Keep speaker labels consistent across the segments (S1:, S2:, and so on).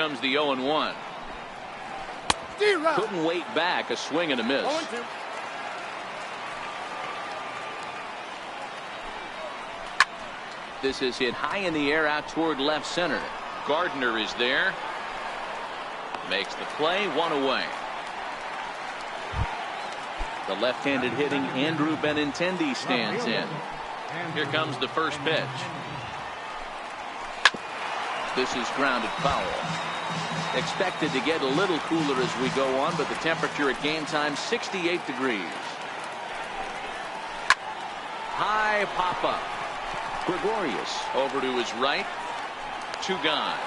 S1: comes the 0-1. Couldn't wait back. A swing and a miss. This is hit high in the air out toward left center. Gardner is there. Makes the play. One away. The left-handed hitting Andrew Benintendi stands in. Here comes the first pitch. This is grounded foul. Expected to get a little cooler as we go on, but the temperature at game time 68 degrees. High pop-up. Gregorius over to his right. Two gone.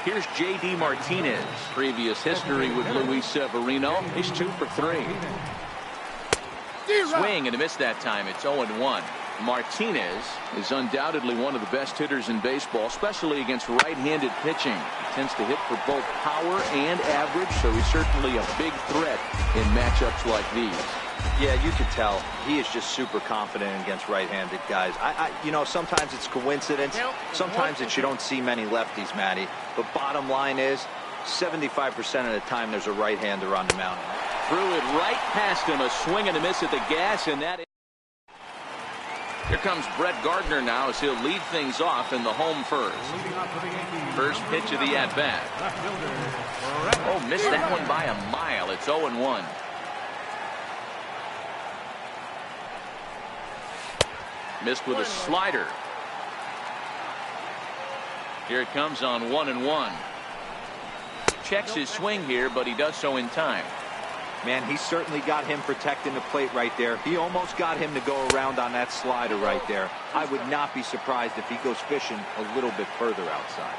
S1: Here's J.D. Martinez. Previous history with Luis Severino. He's 2 for 3. Swing and a miss that time. It's 0-1. Martinez is undoubtedly one of the best hitters in baseball, especially against right-handed pitching. He tends to hit for both power and average, so he's certainly a big threat in matchups like these.
S2: Yeah, you could tell he is just super confident against right-handed guys. You know, sometimes it's coincidence. Sometimes it's you don't see many lefties, Matty. But bottom line is, 75% of the time there's a right-hander on the mound.
S1: Threw it right past him. A swing and a miss at the gas, and that. Here comes Brett Gardner now as he'll lead things off in the home first. First pitch of the at-bat. Oh, missed that one by a mile. It's 0-1. Missed with a slider. Here it comes on 1-1. Checks his swing here, but he does so in time.
S2: Man, he certainly got him protecting the plate right there. He almost got him to go around on that slider right there. I would not be surprised if he goes fishing a little bit further outside.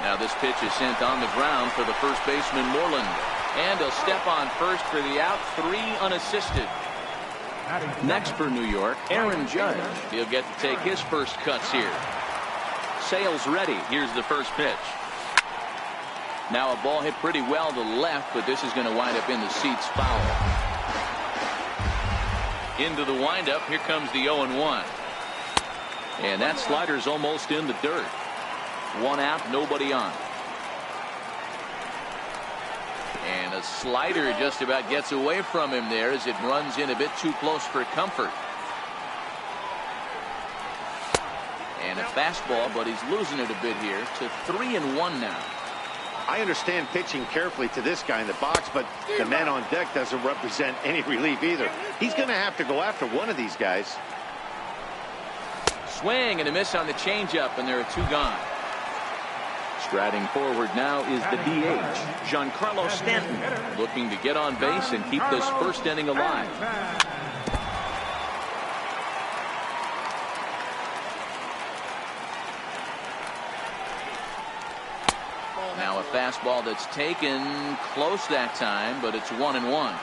S1: Now this pitch is sent on the ground for the first baseman Moreland. And a step on first for the out. 3 unassisted. Next for New York, Aaron Judge. He'll get to take his first cuts here. Sale's ready. Here's the first pitch. Now a ball hit pretty well to left, but this is going to wind up in the seats foul. Into the windup. Here comes the 0-1. And that slider's almost in the dirt. 1 out, nobody on. And a slider just about gets away from him there as it runs in a bit too close for comfort. And a fastball, but he's losing it a bit here to 3-1 now.
S3: I understand pitching carefully to this guy in the box, but the man on deck doesn't represent any relief either. He's going to have to go after one of these guys.
S1: Swing and a miss on the changeup, and there are 2 gone. Striding forward now is the DH, Giancarlo Stanton, looking to get on base and keep this first inning alive. Now a fastball that's taken close that time, but it's 1-1.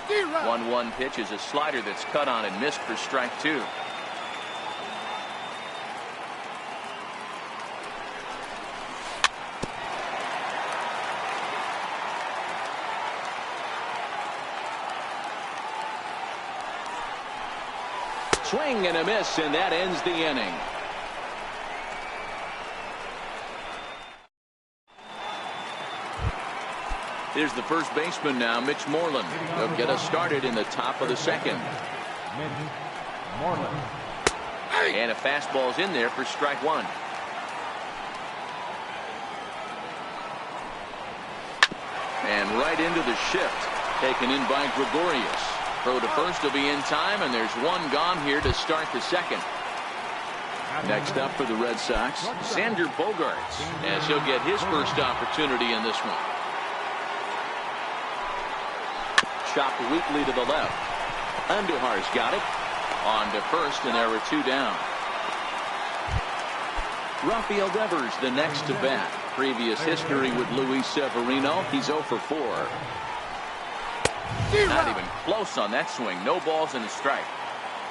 S1: 1-1 pitch is a slider that's cut on and missed for strike 2. Swing and a miss, and that ends the inning. Here's the first baseman now, Mitch Moreland. He'll get us started in the top of the second. And a fastball's in there for strike 1. And right into the shift, taken in by Gregorius. Throw to first will be in time, and there's 1 gone here to start the second. Next up for the Red Sox, Xander Bogaerts, as he'll get his first opportunity in this one. Chopped weakly to the left. Andujar's got it. On to first, and there were 2 down. Rafael Devers the next to bat. Previous history with Luis Severino. He's 0 for 4. Not even close on that swing. No balls and a strike.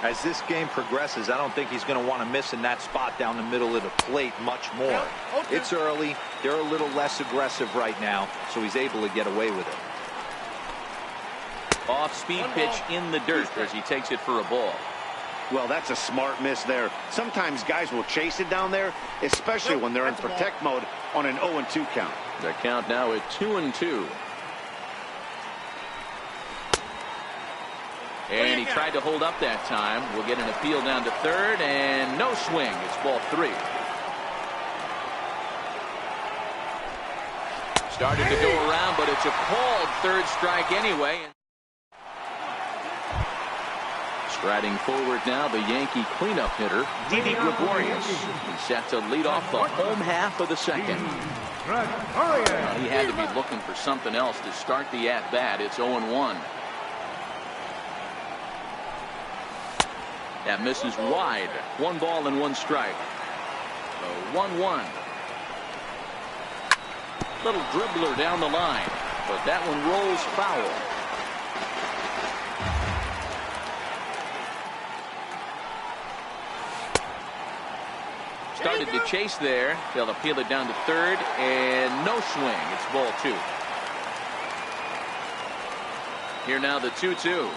S2: As this game progresses, I don't think he's going to want to miss in that spot down the middle of the plate much more. It's early. They're a little less aggressive right now, so he's able to get away with it.
S1: Off-speed pitch in the dirt as he takes it for a ball.
S3: Well, that's a smart miss there. Sometimes guys will chase it down there, especially when they're in protect mode on an 0-2 count.
S1: The count now at 2-2. And he tried to hold up that time. We'll get an appeal down to third, and no swing. It's ball 3. Started to go around, but it's a called third strike anyway. Striding forward now, the Yankee cleanup hitter, Didi Gregorius. He's set to lead off the home half of the second. He had to be looking for something else to start the at-bat. It's 0-1. That misses wide. 1 ball and 1 strike. So 1-1. Little dribbler down the line, but that one rolls foul. Started to chase there. They'll appeal it down to third, and no swing. It's ball 2. Here now the 2-2.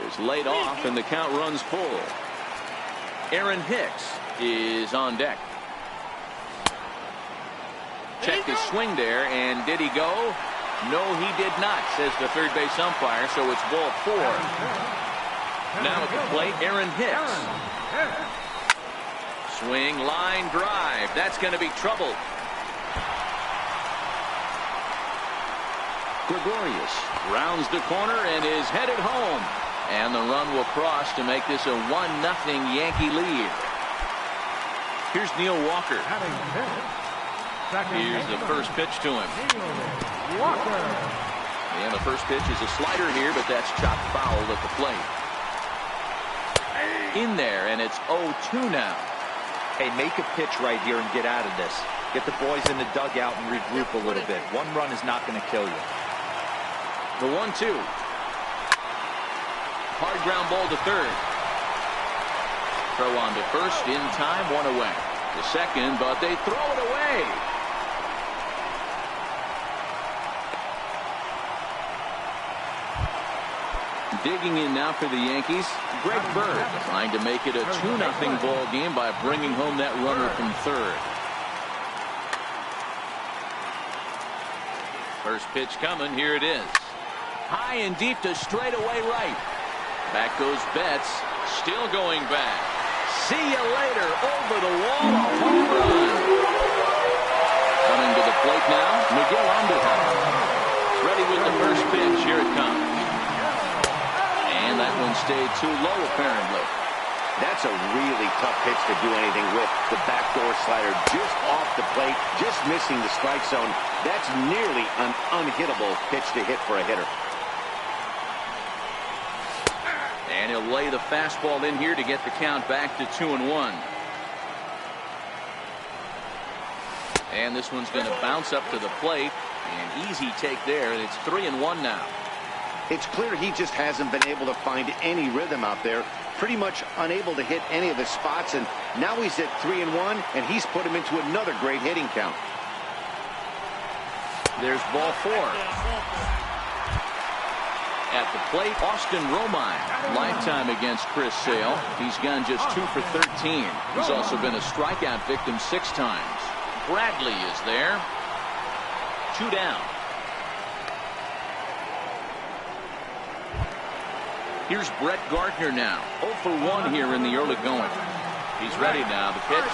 S1: Is laid off, and the count runs full. Aaron Hicks is on deck. Checked his swing there, and did he go? No, he did not, says the third base umpire, so it's ball 4. Now at the plate, Aaron Hicks. Swing, line drive. That's going to be trouble. Gregorius rounds the corner and is headed home. And the run will cross to make this a 1-0 Yankee lead. Here's Neil Walker. Here's the first pitch to him. And the first pitch is a slider here, but that's chopped foul at the plate. In there, and it's 0-2 now.
S2: Hey, make a pitch right here and get out of this. Get the boys in the dugout and regroup a little bit. 1 run is not going to kill you.
S1: The 1-2. Hard ground ball to third. Throw on to first in time, 1 away. The second, but they throw it away. Digging in now for the Yankees, Greg Bird trying to make it a 2-0 ball game by bringing home that runner from third. First pitch coming, here it is. High and deep to straightaway right. Back goes Betts, still going back. See you later, over the wall, a home run. Coming to the plate now, Miguel Andujar. Ready with the first pitch, here it comes. And that one stayed too low, apparently.
S3: That's a really tough pitch to do anything with. The backdoor slider just off the plate, just missing the strike zone. That's nearly an unhittable pitch to hit for a hitter. And he'll lay the fastball in here to get the count back to 2-1. And this one's going to bounce up to the plate. An easy take there, and it's 3-1 now. It's clear he just hasn't been able to find any rhythm out there. Pretty much unable to hit any of his spots, and now he's at 3-1, and he's put him into another great hitting count. There's ball 4. At the plate, Austin Romine. Lifetime against Chris Sale. He's gone just 2 for 13. He's also been a strikeout victim 6 times. Bradley is there. 2 down. Here's Brett Gardner now. 0 for 1 here in the early going. He's ready now. The pitch.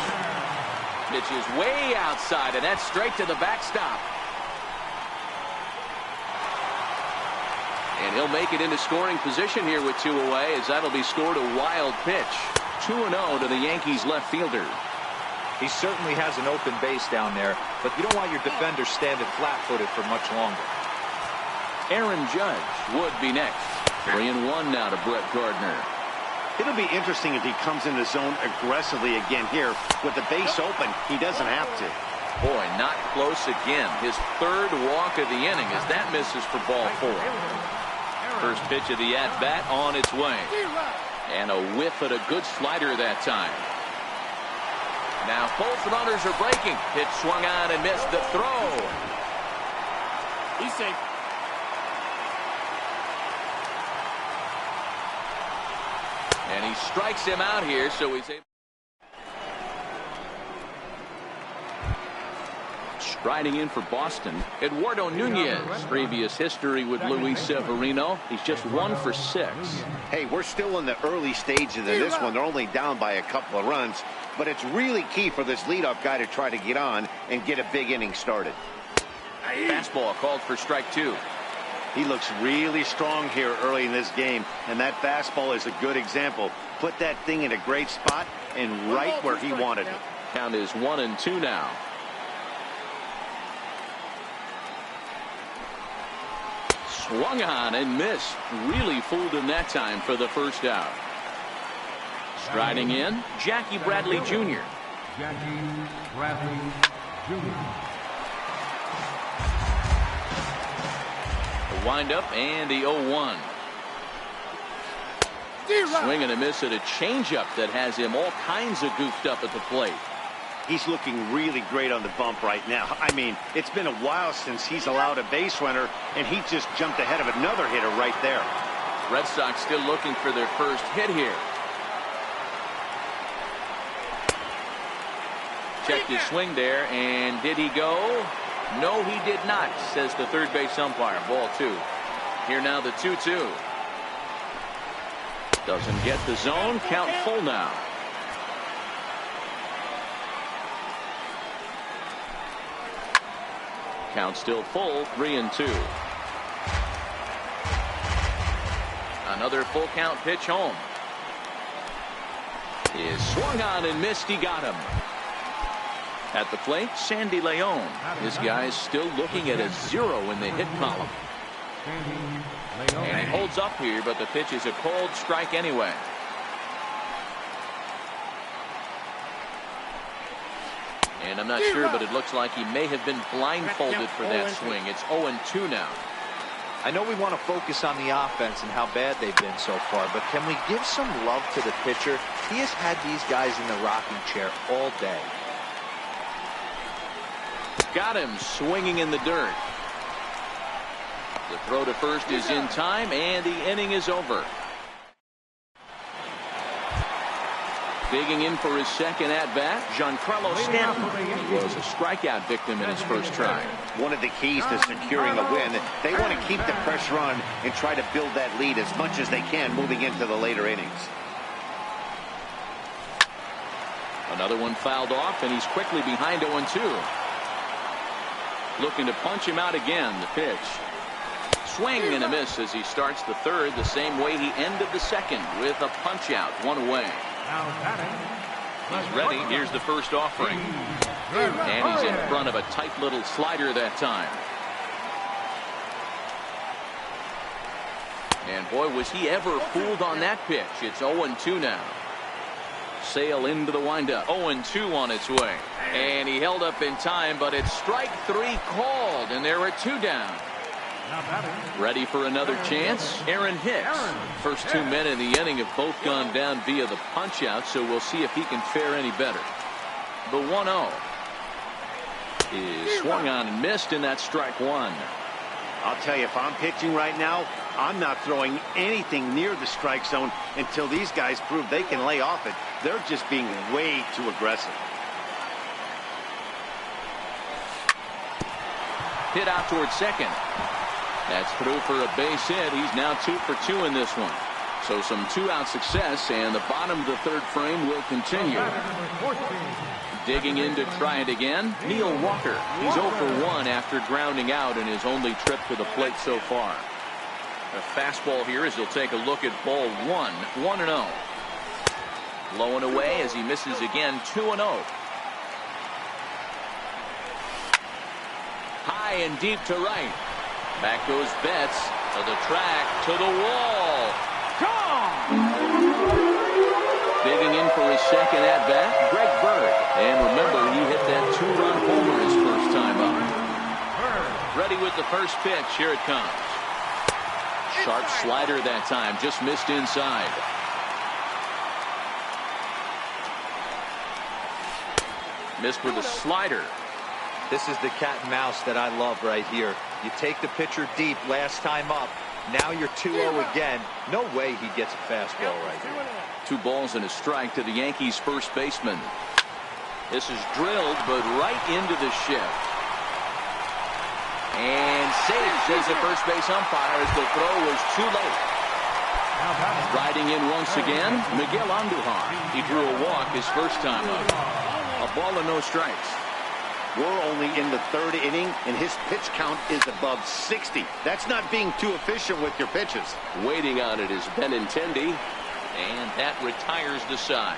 S3: Pitch is way outside, and that's straight to the backstop. And he'll make it into scoring position here with 2 away, as that'll be scored a wild pitch. 2-0 to the Yankees left fielder.
S2: He certainly has an open base down there, but you don't want your defender standing flat-footed for much longer.
S1: Aaron Judge would be next. 3-1 now to Brett Gardner.
S3: It'll be interesting if he comes in the zone aggressively again here. With the base open, he doesn't have to.
S1: Boy, not close again. His 3rd walk of the inning as that misses for ball 4. First pitch of the at-bat on its way. And a whiff at a good slider that time. Now both runners are breaking. Pitch swung on and missed the throw. He's safe. he strikes him out here, so he's able. Striding in for Boston, Eduardo Nunez. Previous history with Luis Severino. He's just 1 for 6.
S3: Hey, we're still in the early stages of this one. They're only down by a couple of runs, but it's really key for this leadoff guy to try to get on and get a big inning started.
S1: Fastball called for strike 2.
S3: He looks really strong here early in this game, and that fastball is a good example. Put that thing in a great spot and right where he wanted it.
S1: Count is 1-2 now. Swung on and missed. Really fooled him that time for the first out. Striding in, Jackie Bradley Jr.
S4: Jackie Bradley Jr.
S1: The windup and the 0-1. Swing and a miss at a changeup that has him all kinds of goofed up at the plate.
S3: He's looking really great on the bump right now. I mean, it's been a while since he's allowed a base runner, and he just jumped ahead of another hitter right there.
S1: Red Sox still looking for their first hit here. Checked his swing there, and did he go? No, he did not, says the third base umpire. Ball 2. Here now the 2-2. Doesn't get the zone. Count full now. Count still full, 3-2. Another full count pitch home. Is swung on and missed. He got him. At the plate, Sandy Leon. This guy's still looking at a 0 in the hit column. And he holds up here, but the pitch is a cold strike anyway. And I'm not sure, but it looks like he may have been blindfolded for that swing. It's 0-2 now.
S2: I know we want to focus on the offense and how bad they've been so far, but can we give some love to the pitcher? He has had these guys in the rocking chair all day.
S1: Got him swinging in the dirt. The throw to first is in time, and the inning is over. Digging in for his second at-bat, Giancarlo Stanton. He was a strikeout victim in his first try.
S3: One of the keys to securing a win, they want to keep the pressure on and try to build that lead as much as they can moving into the later innings.
S1: Another one fouled off, and he's quickly behind 0-2. Looking to punch him out again. The pitch. Swing and a miss as he starts the third the same way he ended the second, with a punch out, 1 away. He's ready. Here's the first offering. And he's in front of a tight little slider that time. And boy, was he ever fooled on that pitch. It's 0-2 now. Sale into the windup. 0-2 on its way. And he held up in time, but it's strike 3 called, and there are 2 down. Ready for another chance? Aaron Hicks. First 2 men in the inning have both gone down via the punch out, so we'll see if he can fare any better. The 1-0 is swung on and missed, and that's strike 1.
S3: I'll tell you, if I'm pitching right now, I'm not throwing anything near the strike zone until these guys prove they can lay off it. They're just being way too aggressive.
S1: Hit out towards second. That's through for a base hit. He's now 2 for 2 in this one. So some 2-out success, and the bottom of the third frame will continue. Digging in to try it again, Neil Walker. He's 0 for 1 after grounding out in his only trip to the plate so far. A fastball here as he'll take a look at ball 1. 1-0. Low and away as he misses again. 2-0. High and deep to right. Back goes Betts to the track, to the wall. Gone! Digging in for his second at-bat, Greg Bird. And remember, he hit that 2-run homer his first time up. Ready with the first pitch. Here it comes. Sharp slider that time, just missed inside. Missed with a slider.
S2: This is the cat and mouse that I love right here. You take the pitcher deep last time up, Now you're 2-0 again. No way he gets a fastball right here.
S1: 2 balls and a strike to the Yankees first baseman. This is drilled, but right into the shift. And safe, says the first base umpire, as the throw was too late. Riding in once again, Miguel Andujar. He drew a walk his first time up. A ball and no strikes.
S3: We're only in the 3rd inning, and his pitch count is above 60. That's not being too efficient with your pitches.
S1: Waiting on it is Benintendi, and that retires the side.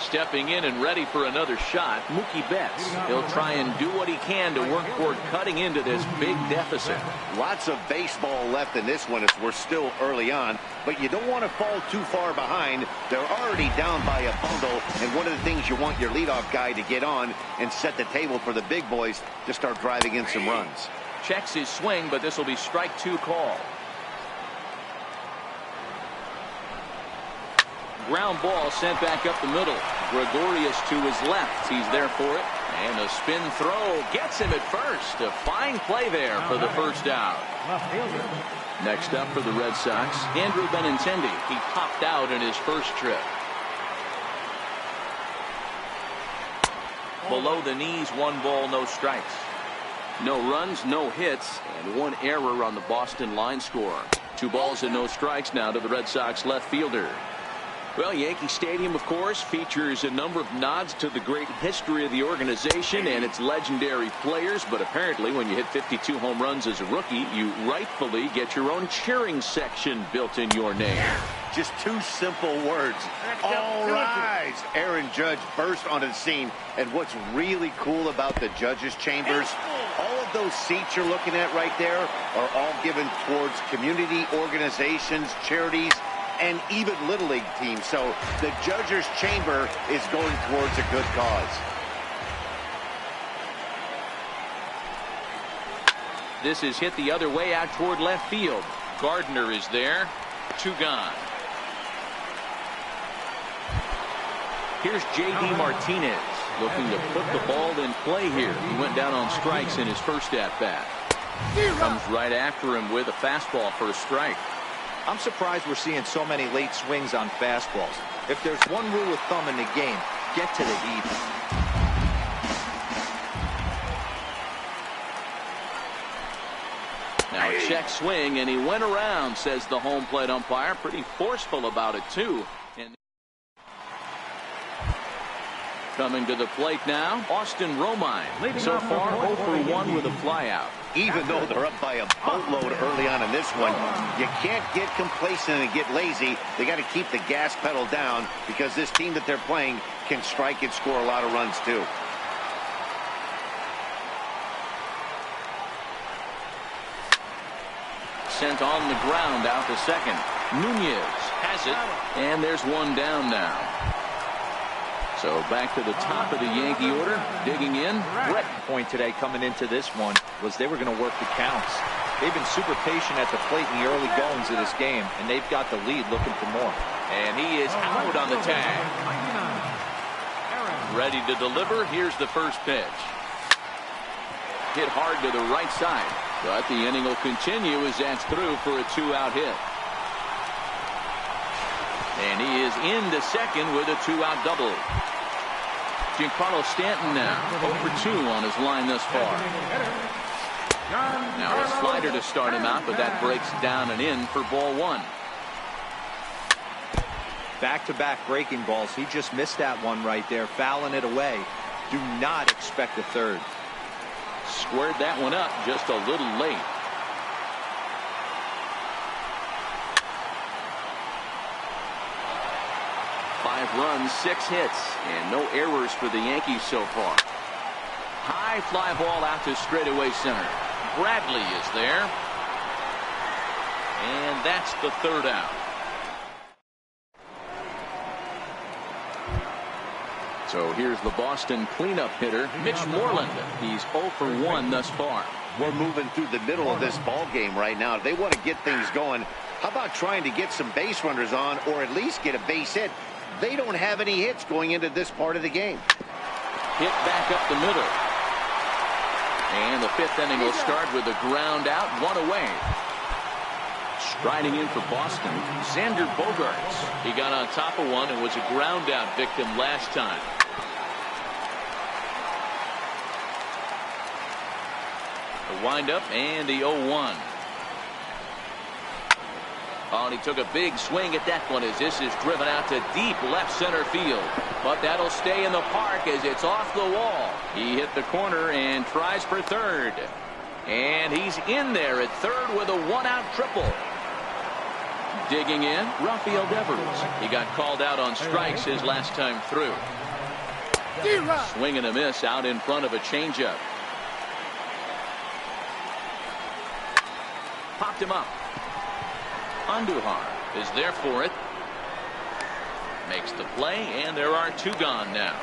S1: Stepping in and ready for another shot, Mookie Betts. He'll try and do what he can to work toward cutting into this big deficit.
S3: Lots of baseball left in this one as we're still early on, but you don't want to fall too far behind. They're already down by a bundle, and one of the things you want your leadoff guy to get on and set the table for the big boys to start driving in some runs.
S1: Checks his swing, but this will be strike 2 call. Ground ball sent back up the middle. Gregorius to his left. He's there for it. And a spin throw gets him at first. A fine play there for the first out. Next up for the Red Sox, Andrew Benintendi. He popped out in his first trip. Below the knees, 1 ball, no strikes. No runs, no hits, and 1 error on the Boston line score. 2 balls and no strikes now to the Red Sox left fielder. Well, Yankee Stadium, of course, features a number of nods to the great history of the organization and its legendary players, but apparently when you hit 52 home runs as a rookie, you rightfully get your own cheering section built in your name.
S3: Just 2 simple words. All rise. Aaron Judge burst onto the scene, and what's really cool about the judges' chambers, all of those seats you're looking at right there are all given towards community organizations, charities, and even Little League teams. So the judge's chamber is going towards a good cause.
S1: This is hit the other way out toward left field. Gardner is there. 2 gone. Here's J.D. Martinez looking to put the ball in play here. He went down on strikes in his first at-bat. Comes right after him with a fastball for a strike.
S2: I'm surprised we're seeing so many late swings on fastballs. If there's one rule of thumb in the game, get to the heat.
S1: Now a check swing, and he went around, says the home plate umpire. Pretty forceful about it, too. And coming to the plate now, Austin Romine. So far, 0 for 1 with a flyout.
S3: Even though they're up by a boatload early on in this one, you can't get complacent and get lazy. They got to keep the gas pedal down because this team that they're playing can strike and score a lot of runs too.
S1: Sent on the ground out to second. Nunez has it, and there's 1 down now. So back to the top of the Yankee order, digging in.
S2: Brett point today coming into this one was they were going to work the counts. They've been super patient at the plate in the early goings of this game, and they've got the lead looking for more.
S1: And he is out on the tag. Ready to deliver. Here's the first pitch. Hit hard to the right side, but the inning will continue as that's through for a 2-out hit. And he is into second with a 2-out double. Giancarlo Stanton now 0 for 2 on his line thus far. Now a slider to start him out, but that breaks down and in for ball 1.
S2: Back-to-back breaking balls. He just missed that one right there, fouling it away. Do not expect a third.
S1: Squared that one up just a little late. Five runs, 6 hits, and no errors for the Yankees so far. High fly ball out to straightaway center. Bradley is there. And that's the 3rd out. So here's the Boston cleanup hitter, Mitch Moreland. He's 0 for 1 thus far.
S3: We're moving through the middle of this ball game right now. They want to get things going. How about trying to get some base runners on, or at least get a base hit? they don't have any hits going into this part of the game.
S1: Hit back up the middle. And the fifth inning will start with a ground out, one away. Striding in for Boston, Xander Bogaerts. He got on top of one and was a ground out victim last time. The windup and the 0-1. Oh, and he took a big swing at that one as this is driven out to deep left center field. But that'll stay in the park as it's off the wall. He hit the corner and tries for third. And he's in there at third with a one-out triple. Digging in, Rafael Devers. He got called out on strikes his last time through. Swing and a miss out in front of a changeup. Popped him up. Andujar is there for it. Makes the play, and there are two gone now.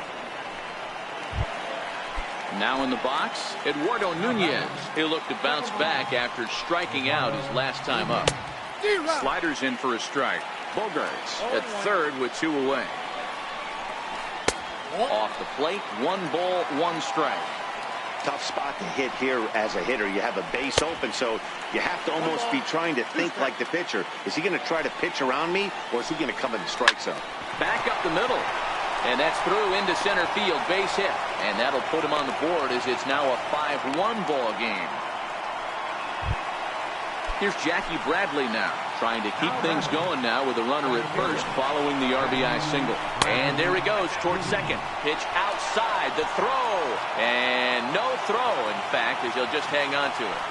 S1: Now in the box, Eduardo Nunez. He'll look to bounce back after striking out his last time up. Sliders in for a strike. Bogaerts at third with two away. Off the plate, 1 ball, 1 strike.
S3: Tough spot to hit here as a hitter. You have a base open, so you have to almost be trying to think like the pitcher. Is he going to try to pitch around me, or is he going to come in the strike zone?
S1: Back up the middle. And that's through into center field, base hit. And that'll put him on the board as it's now a 5-1 ball game. Here's Jackie Bradley now, trying to keep things going now with a runner at first following the RBI single. And there he goes towards second. Pitch outside, the throw. And no throw, in fact, as he'll just hang on to it.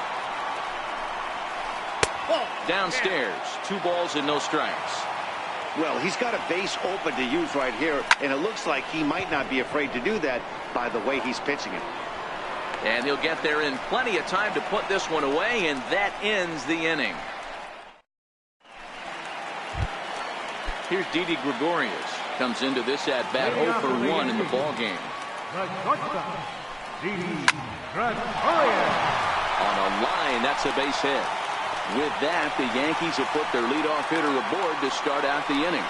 S1: Downstairs, 2 balls and no strikes.
S3: Well, he's got a base open to use right here, and it looks like he might not be afraid to do that by the way he's pitching it.
S1: And he'll get there in plenty of time to put this one away, and that ends the inning. Here's Didi Gregorius. Comes into this at bat 0 for 1 in the ball game. On a line, that's a base hit. With that, the Yankees have put their leadoff hitter aboard to start out the inning.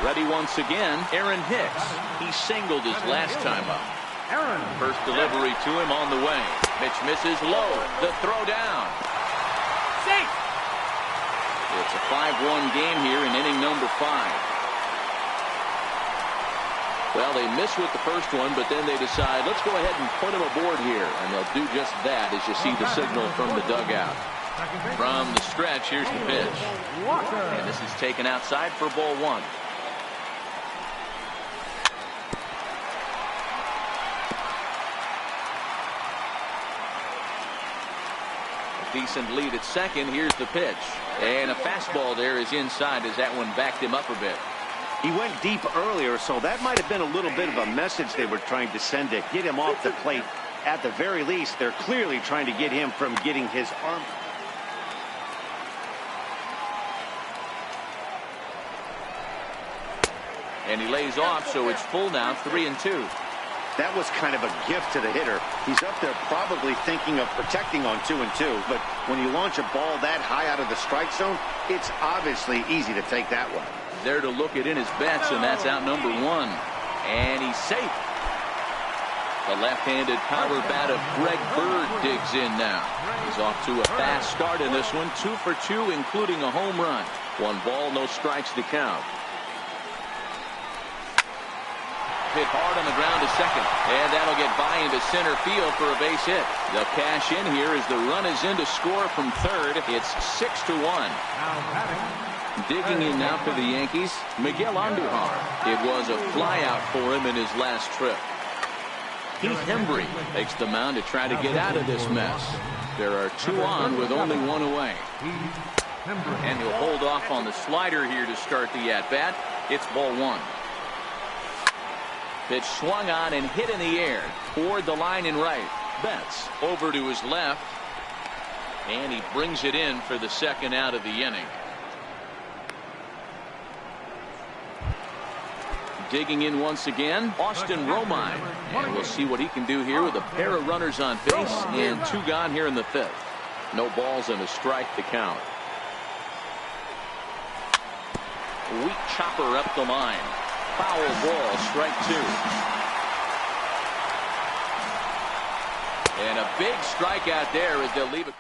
S1: Ready once again, Aaron Hicks. He singled his last time up. First delivery to him on the way. Pitch misses low. The throw down. Safe. It's a 5-1 game here in inning number 5. Well, they miss with the first one, but then they decide, let's go ahead and put him aboard here. And they'll do just that as you see the signal from the dugout. From the stretch, here's the pitch. And this is taken outside for ball 1. Decent lead at second. Here's the pitch. And a fastball there is inside as that one backed him up a bit.
S3: He went deep earlier, so that might have been a little bit of a message they were trying to send to get him off the plate. At the very least, they're clearly trying to get him from getting his arm.
S1: And he lays off, so it's full now, 3-2.
S3: That was kind of a gift to the hitter. He's up there probably thinking of protecting on 2-2, but when you launch a ball that high out of the strike zone, it's obviously easy to take that one.
S1: There to look it in his bets, and that's out number 1. And he's safe. The left-handed power bat of Greg Bird digs in now. He's off to a fast start in this one, 2 for 2, including a home run. 1 ball, no strikes to count. Hit hard on the ground to second, and that'll get by into center field for a base hit. They'll cash in here as the run is in to score from third. It's 6-1. Digging in now for the Yankees, Miguel Andujar. It was a flyout for him in his last trip. Heath Hembree takes the mound to try to get out of this mess. There are 2 on with only 1 away. And he'll hold off on the slider here to start the at-bat. It's ball 1. Pitch swung on and hit in the air toward the line and right. Betts over to his left, and he brings it in for the second out of the inning. Digging in once again, Austin Romine, and we'll see what he can do here with a pair of runners on base and 2 gone here in the 5th. No balls and a strike to count. Weak chopper up the line. Foul ball, strike 2. And a big strikeout there as they'll leave it.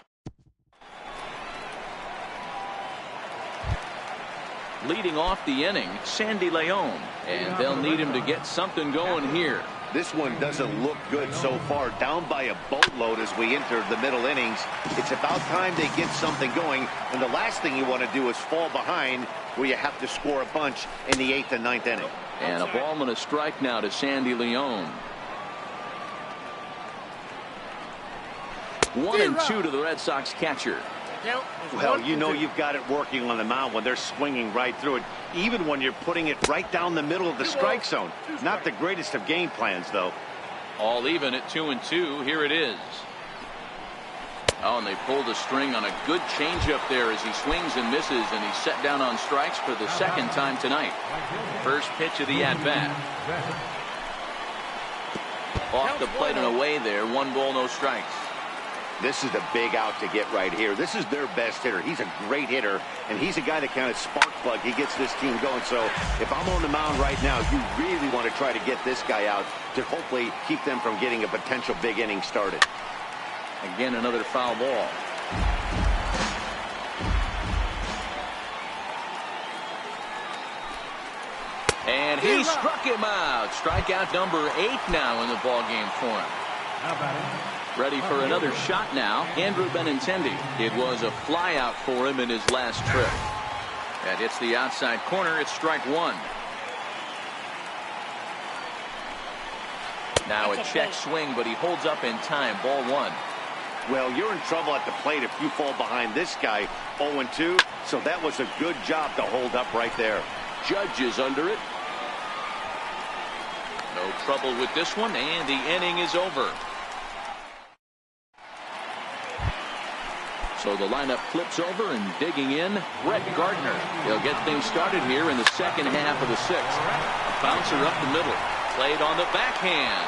S1: Leading off the inning, Sandy Leon, and they'll need him to get something going here.
S3: This one doesn't look good so far. Down by a boatload as we enter the middle innings. It's about time they get something going, and the last thing you want to do is fall behind where you have to score a bunch in the 8th and 9th inning.
S1: And a ball and a strike now to Sandy Leon. 1-2 to the Red Sox catcher.
S3: Well, you know you've got it working on the mound when they're swinging right through it, even when you're putting it right down the middle of the strike zone. Not the greatest of game plans, though.
S1: All even at 2-2. Here it is. Oh, and they pulled a string on a good changeup there as he swings and misses, and he's set down on strikes for the second time tonight. First pitch of the at-bat. Off the plate and away there. 1 ball, no strikes.
S3: This is the big out to get right here. This is their best hitter. He's a great hitter, and he's a guy that kind of spark plug. He gets this team going. So if I'm on the mound right now, you really want to try to get this guy out to hopefully keep them from getting a potential big inning started.
S1: Again, another foul ball. And he struck him out. Strikeout number 8 now in the ball game for him.
S4: How about it?
S1: Ready for another shot now, Andrew Benintendi. It was a fly out for him in his last trip. That hits the outside corner. It's strike 1. Now a check swing, but he holds up in time. Ball 1.
S3: Well, you're in trouble at the plate if you fall behind this guy. 0-2, so that was a good job to hold up right there.
S1: Judge is under it. No trouble with this one, and the inning is over. So the lineup flips over, and digging in, Brett Gardner. He'll get things started here in the second half of the 6th. A bouncer up the middle. Played on the backhand.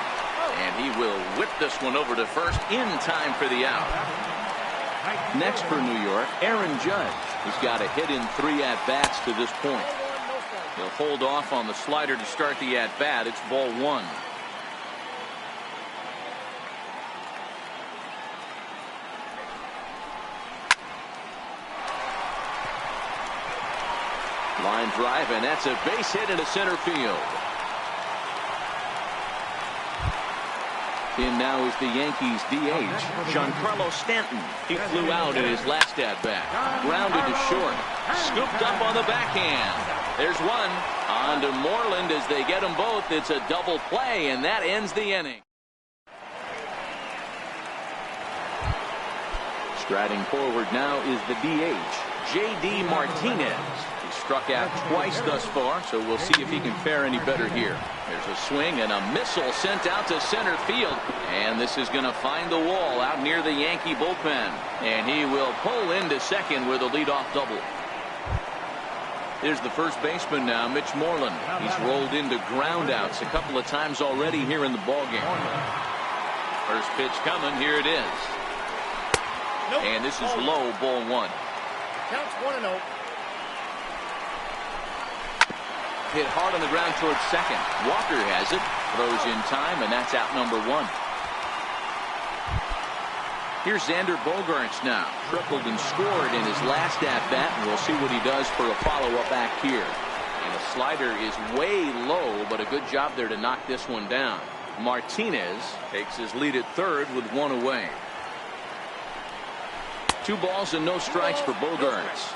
S1: And he will whip this one over to first in time for the out. Next for New York, Aaron Judge. He's got a hit in 3 at-bats to this point. He'll hold off on the slider to start the at-bat. It's ball 1. Line drive, and that's a base hit into center field. In now is the Yankees DH, Giancarlo Stanton. He flew out in his last at-bat. Grounded to short. Scooped up on the backhand. There's one. On to Moreland as they get them both. It's a double play, and that ends the inning. Striding forward now is the DH, J.D. Martinez. He struck out twice thus far, so we'll see if he can fare any better here. There's a swing and a missile sent out to center field. And this is going to find the wall out near the Yankee bullpen. And he will pull into second with a leadoff double. There's the first baseman now, Mitch Moreland. He's rolled into groundouts a couple of times already here in the ballgame. First pitch coming. Here it is. And this is low, ball 1.
S5: Counts 1-0.
S1: Hit hard on the ground towards second. Walker has it. Throws in time, and that's out number 1. Here's Xander Bogaerts now. Tripled and scored in his last at-bat, and we'll see what he does for a follow-up act here. And the slider is way low, but a good job there to knock this one down. Martinez takes his lead at third with 1 away. 2 balls and no strikes for Bogaerts.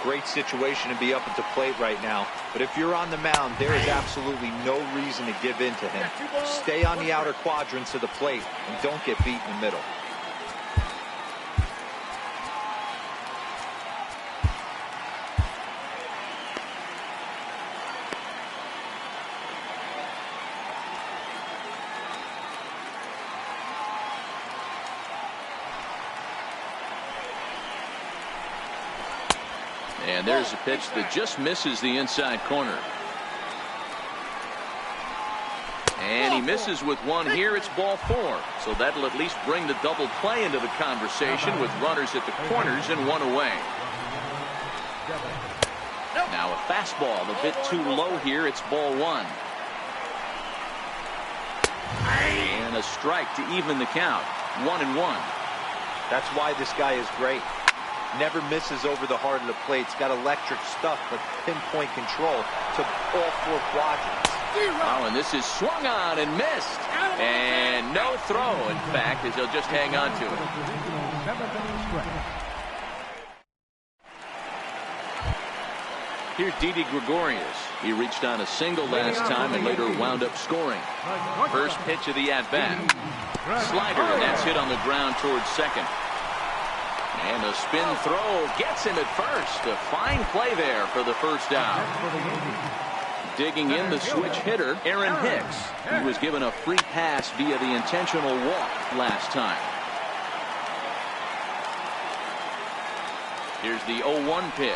S2: Great situation to be up at the plate right now. But if you're on the mound, there is absolutely no reason to give in to him. Stay on the outer quadrants of the plate and don't get beat in the middle.
S1: And there's a pitch that just misses the inside corner. And he misses with 1 here. It's ball 4. So that'll at least bring the double play into the conversation with runners at the corners and 1 away. Now a fastball a bit too low here. It's ball one. And a strike to even the count. 1-1.
S2: That's why this guy is great. Never misses over the heart of the plate. He's got electric stuff, but pinpoint control to all four quadrants.
S1: Oh, and this is swung on and missed. And no throw, in fact, as he'll just hang on to it. Here's Didi Gregorius. He reached on a single last time and later wound up scoring. First pitch of the at-bat. Slider, and that's hit on the ground towards second. And a spin throw gets him at first. A fine play there for the first out. Digging in the switch hitter, Aaron Hicks. He was given a free pass via the intentional walk last time. Here's the 0-1 pitch.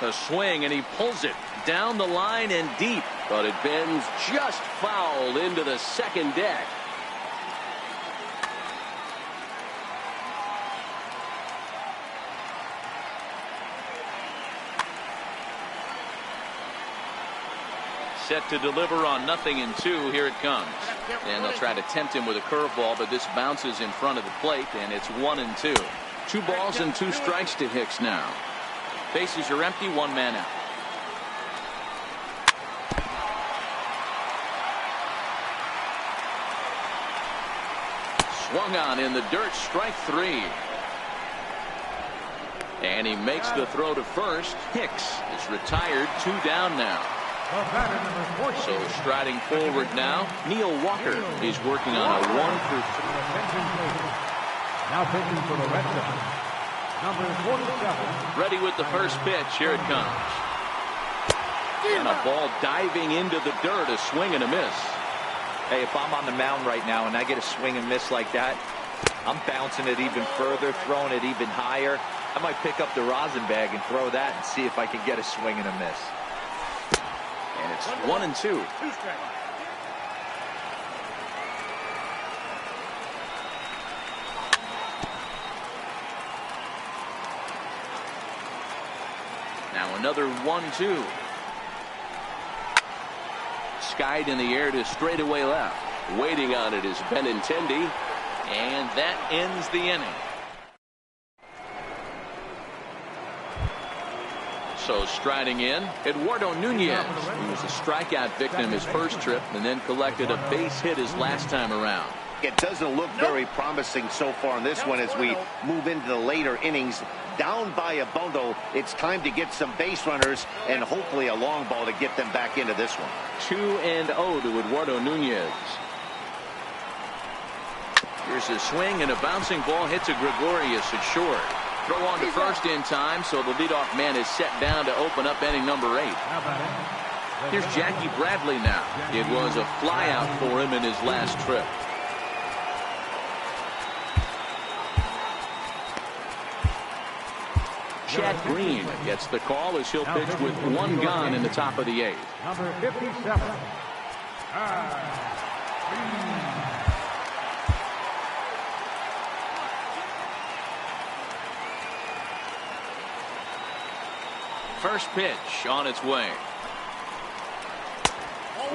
S1: A swing, and he pulls it down the line and deep, but it bends just foul into the second deck. Set to deliver on 0-2. Here it comes. And they'll try to tempt him with a curveball, but this bounces in front of the plate, and it's 1-2. 2 balls and 2 strikes to Hicks now. Bases are empty, 1 man out. Swung on in the dirt, strike 3. And he makes the throw to first. Hicks is retired, 2 down now. So striding forward now, Neil Walker. He's working on a 1 for 3.
S4: Now pitching for the Red Sox, number 47.
S1: Ready with the first pitch. Here it comes. And a ball diving into the dirt. A swing and a miss.
S2: Hey, if I'm on the mound right now and I get a swing and miss like that, I'm bouncing it even further, throwing it even higher. I might pick up the rosin bag and throw that and see if I can get a swing and a miss.
S1: And it's 1-2. Now another 1-2. Skied in the air to straightaway left. Waiting on it is Benintendi. And that ends the inning. So striding in, Eduardo Nunez, who was a strikeout victim his first trip and then collected a base hit his last time around.
S3: It doesn't look very promising so far in this one as we move into the later innings. Down by a bundle, it's time to get some base runners and hopefully a long ball to get them back into this one.
S1: 2-0 to Eduardo Nunez. Here's a swing, and a bouncing ball hits a Gregorius at short. Throw on to first in time, so the leadoff man is set down to open up inning number 8. Here's Jackie Bradley now. It was a flyout for him in his last trip. Chad Green gets the call as he'll pitch with 1 gone in the top of the 8th.
S4: Number 57.
S1: First pitch on its way.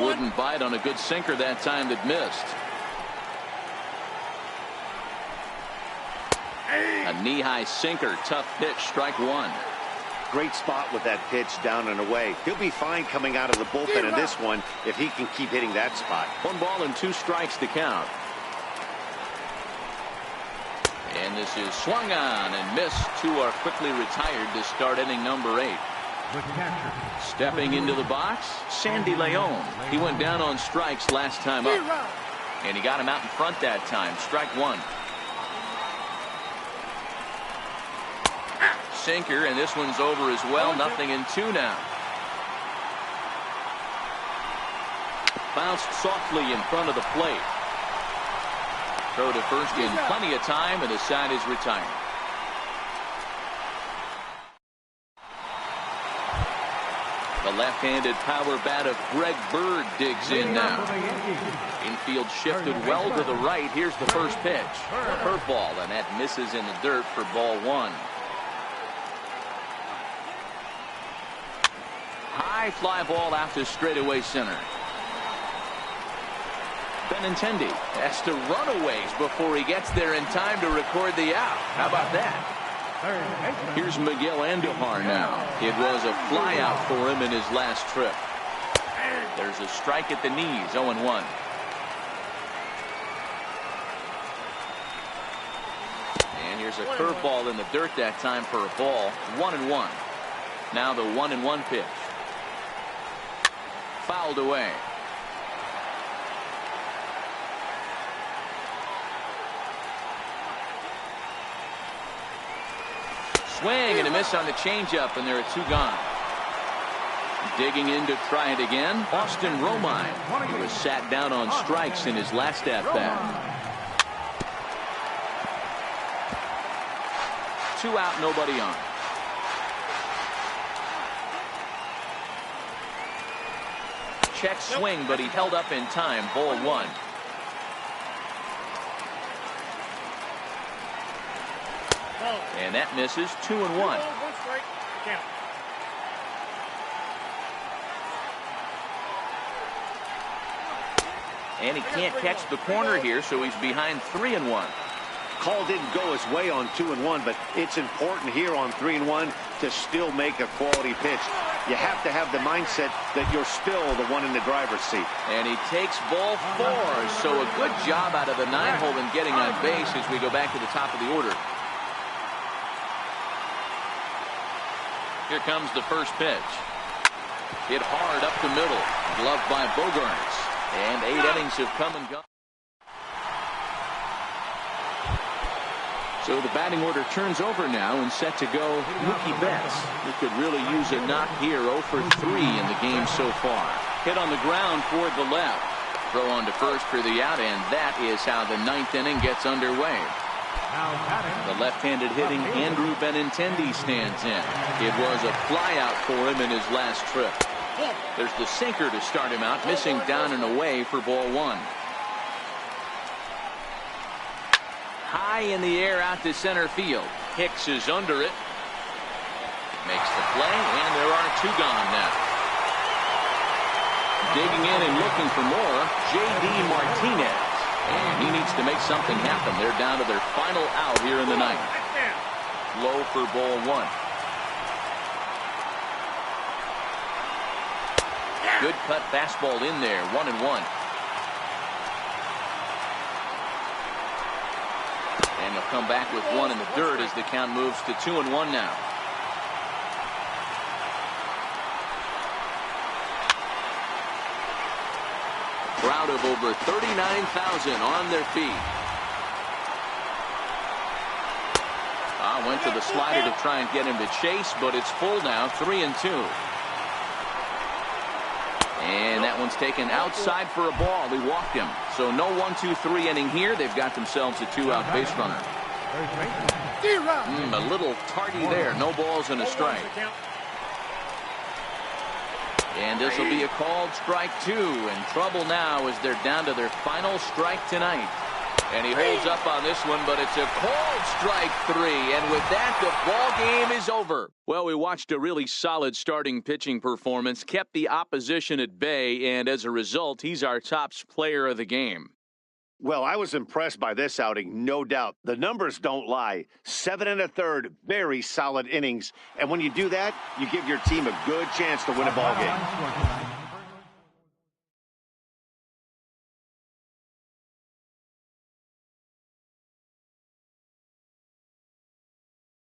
S1: Wouldn't bite on a good sinker that time that missed. A knee-high sinker, tough pitch, strike 1.
S3: Great spot with that pitch down and away. He'll be fine coming out of the bullpen in this one if he can keep hitting that spot.
S1: 1 ball and 2 strikes to count. And this is swung on and missed. 2 are quickly retired to start inning number 8. Stepping into the box, Sandy Leon. He went down on strikes last time up. And he got him out in front that time. Strike 1. Sinker, and this one's over as well. 0-2 now. Bounced softly in front of the plate. Throw to first in plenty of time, and the side is retired. The left-handed power bat of Greg Bird digs in now. Infield shifted well to the right. Here's the first pitch. A curveball, and that misses in the dirt for ball 1. High fly ball out to straightaway center. Benintendi has to run a ways before he gets there in time to record the out. How about that? Here's Miguel Andujar now. It was a fly out for him in his last trip. There's a strike at the knees, 0-1. And here's a curveball in the dirt that time for a ball, 1-1. Now the 1-1 pitch. Fouled away. Swing and a miss on the changeup, and there are 2 gone. Digging in to try it again, Austin Romine, who was sat down on strikes in his last at-bat. 2 out, nobody on. Check swing, but he held up in time. Ball 1. And that misses. 2-1. And he can't catch the corner here, so he's behind 3-1.
S3: Call didn't go his way on 2-1, but it's important here on 3-1 to still make a quality pitch. You have to have the mindset that you're still the one in the driver's seat.
S1: And he takes ball 4, so a good job out of the 9-hole in getting on base as we go back to the top of the order. Here comes the first pitch. Hit hard up the middle. Gloved by Bogaerts. And 8 innings have come and gone. So the batting order turns over now and set to go Mookie Betts, who could really use a knock here. 0 for 3 in the game so far. Hit on the ground toward the left. Throw on to first for the out, and that is how the 9th inning gets underway. The left-handed hitting Andrew Benintendi stands in. It was a flyout for him in his last trip. There's the sinker to start him out, missing down and away for ball 1. High in the air out to center field. Hicks is under it. Makes the play, and there are 2 gone now. Digging in and looking for more, J.D. Martinez. And he needs to make something happen. They're down to their final out here in the 9th. Low for ball 1. Good cut fastball in there, 1-1. And they'll come back with 1 in the dirt as the count moves to 2-1 now. Crowd of over 39,000 on their feet. Went to the slider to try and get him to chase, but it's full now, 3-2. And that one's taken outside for a ball. He walked him. So no 1-2-3 inning here. They've got themselves a 2-out base runner. A little tardy there. No balls and a strike. And this will be a called strike 2. In trouble now as they're down to their final strike tonight. And he holds up on this one, but it's a called strike 3. And with that, the ball game is over. Well, we watched a really solid starting pitching performance, kept the opposition at bay, and as a result, he's our top player of the game.
S3: Well, I was impressed by this outing, no doubt. The numbers don't lie. 7 1/3, very solid innings. And when you do that, you give your team a good chance to win a ball game.